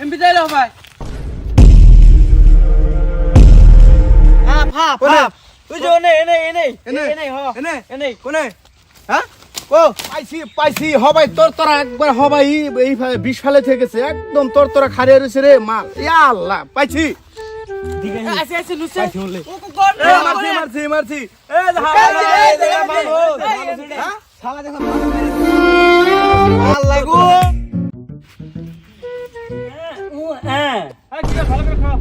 MP যাইলো ভাই ওই যে এনে কোনে হ্যাঁ ও পাইছি হবাই তোরা একবার হবাই এই বিষ ফেলে থেকে গেছে একদম তোরা খারিয়ে রয়েছে রে মাল ইয়া আল্লাহ পাইছি আছে লুচে পাইছি বলে ও কোন মারছি এই শালা দেখো মাল লাগো কি ভালো করে খাও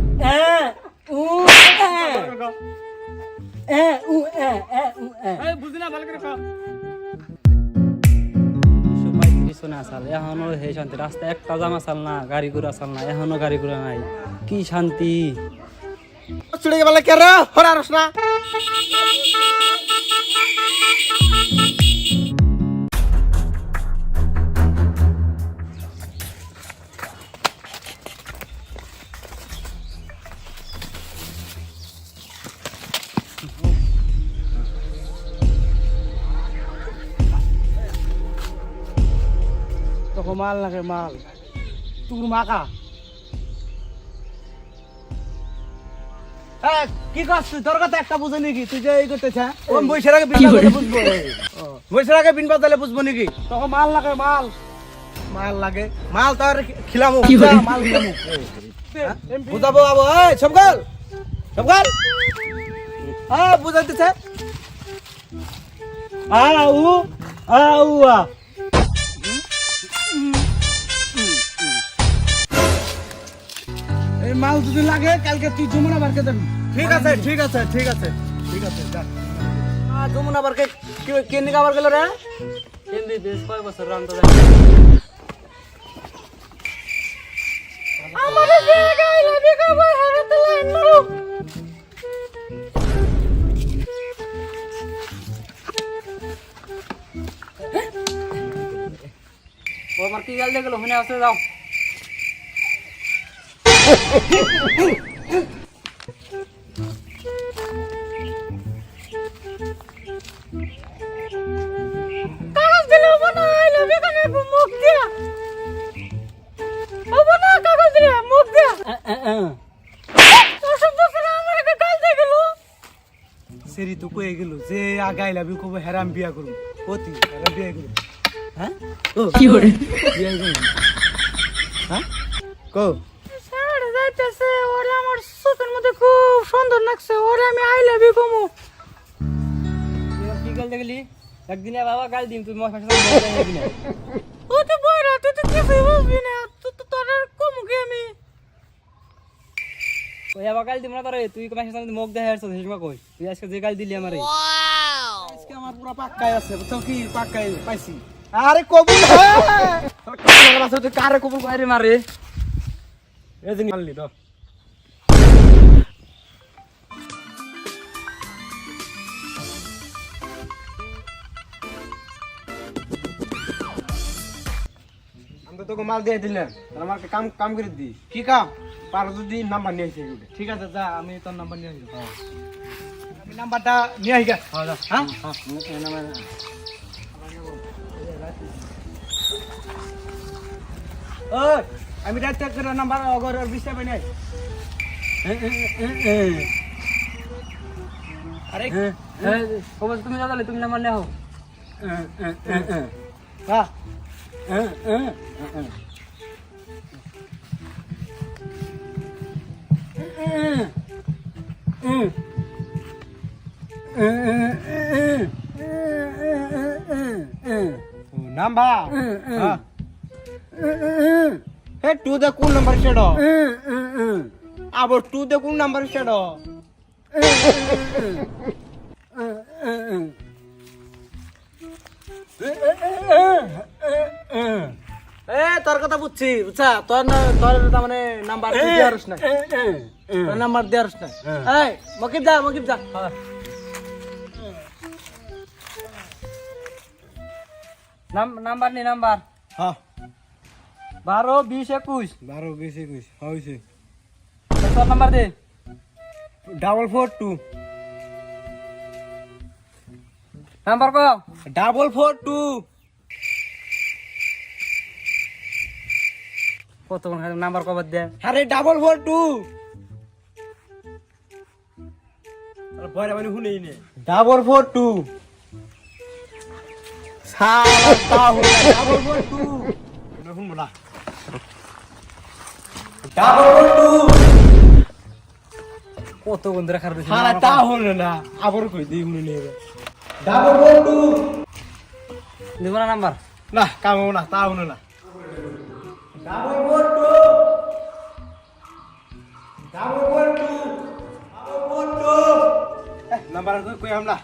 বুঝি না ভালো করে খাও এখনো হে শান্তি রাস্তা একটা জামা চাল না গাড়ি ঘোড়া চাল না এখনো গাড়ি ঘোড়া নাই কি শান্তি চুড়ে গেলে কে রে হরা রসনা তোকে মাল লাগে মাল তোর মাকা কি করছিস তোর কথা একটা বুঝে নাকি তুই যে এই করতেছ ও বৈশার আগে বিন বাজালে বুঝবো বৈশার আগে বিন বাজালে বুঝবো নাকি তোকে মাল লাগে মাল মাল তো আর খিলামু মাল দিলামু বুঝাবো আবো এই সবগাল হ্যাঁ বুঝাইতেছে এই মাল যদি লাগে কালকে তুই যমুনা বারকে দেবি ঠিক আছে যা যমুনা বারকে কে নিকা বার গেল রে এমবি বেশ কয় বছর রান্ত আমারে জায়গায় লাগি খাবো হারাতে লাইন মারো ও আমার কি গাল দেখলো হুনে আসে যাও কাগজ দিলে হবো না আইলো বেকানে মুখ দিয়া হবো না কাগজ দিলে মুখ দিয়া ওসব বছর আমার একটা গাল দিয়ে গেল সেরি তো কয়ে গেল যে আগাই লাবি কব হেরাম বিয়া করব পতি হেরাম বিয়া করব হ্যাঁ কি করে বিয়া করব হ্যাঁ কো স্যার যাইতেছে ওরে আমার চোখের মধ্যে খুব সুন্দর লাগছে ওরে আমি আই লাভ ইউ কমু কি গাল দেখলি একদিনে বাবা গাল দিম তুই মশা সাথে দিনে ও তো বড় তুই তো কিছু বুঝবি না তুই তো তোর কমু কি আমি ওই আবার গাল দিম না তোরে তুই মশা সাথে মুখ দেখাই আসছিস হেসমা কই তুই আজকে যে গাল দিলি আমারে আজকে আমার পুরো পাক্কাই আছে বুঝছো কি পাক্কাই পাইছি আরে কবুল হ্যাঁ কারে কবুল করে মারে এই যে মারলি তো আমি তোকে মাল দিয়ে দিলাম তাহলে আমাকে কাম করে দিস কি কাম পারো যদি নাম্বার নিয়ে আসি ঠিক আছে যা আমি তোর নাম্বার নিয়ে আসি আমি নাম্বারটা নিয়ে আসি হ্যাঁ ওই আমি রাত করে নাম্বার অগর আর 20 টা বানাই আরে খবর তুমি যাও তুমি নাম্বার নাও হ্যাঁ নাম্বার হ্যাঁ हे टू द कौन नंबर छेड़ो अब टू द कौन नंबर छेड़ो এ তোর কথা বুঝছি বুঝছা তোর তার মানে নাম্বার দেয়ারস না তোর নাম্বার দেয়ারস না এই মকিব যা নাম্বার নি নাম্বার হ্যাঁ 12 20 21 12 20 21 হইছে তোর নাম্বার দে 442 নাম্বার কো 442 কত কোন নাম্বার কবার দে আরে 442 আর বয়রা মানে শুনেই নে 442 সারা তাও 442 না শুনবো না 442 কত কোন ধরে খারাপ দিছে সারা তাও হলো না আবার কই দিই শুনে নেবে 442 দিব না নাম্বার না কামো না তাও হলো না 442 নাম্বার কই আমরা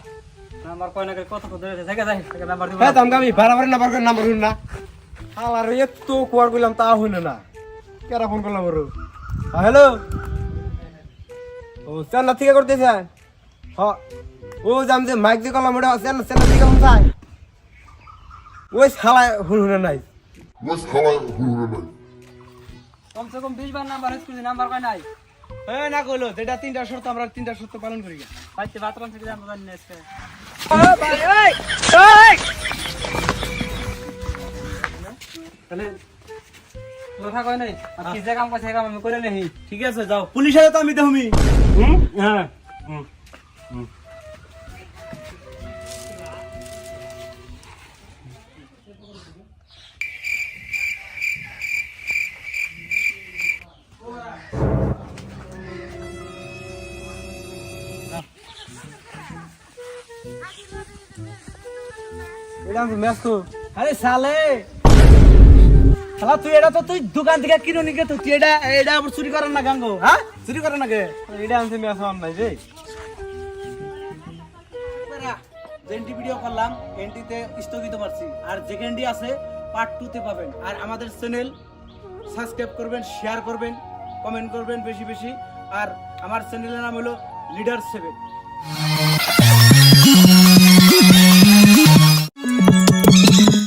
নাম্বার কয় না কত কত ধরে জায়গা যাই নাম্বার দিব হ্যাঁ দাম গামি বারবার নাম্বার করে নাম্বার শুন না হালার এত কোয়ার কইলাম তা হইল না কেরা ফোন করলাম বড় হ্যালো ও চান্না থেকে করতেছে হ ও জাম যে মাইক দিয়ে করলাম ওটা চান্না চান্না থেকে কোন চাই ওই শালা হুন নাই কমসে কম 20 বার নাম্বার হইছে নাম্বার কয় নাই এ না কইলো যেটা তিনটা শর্ত আমরা তিনটা শর্ত পালন করি পাইতে বাতরান থেকে জানবো জানি আজকে তাহলে কথা কয় নাই আর কি যে কাম করছে কাম আমি করে নেই ঠিক আছে যাও পুলিশের তো আমি দেহমি হ্যাঁ এটা আমি ম্যাচ তো আরে সালে শালা তুই এটা তো তুই দোকান থেকে কিনো নিকে তুই এটা এটা আবার চুরি করেন না গাঙ্গো হ্যাঁ চুরি করেন না কে এটা আমি ম্যাচ অন নাই রে জেন্টি ভিডিও করলাম এন্টিতে স্থগিত মারছি আর যে ক্যান্ডি আছে পার্ট 2 তে পাবেন আর আমাদের চ্যানেল সাবস্ক্রাইব করবেন শেয়ার করবেন কমেন্ট করবেন বেশি বেশি আর আমার চ্যানেলের নাম হলো লিডার 7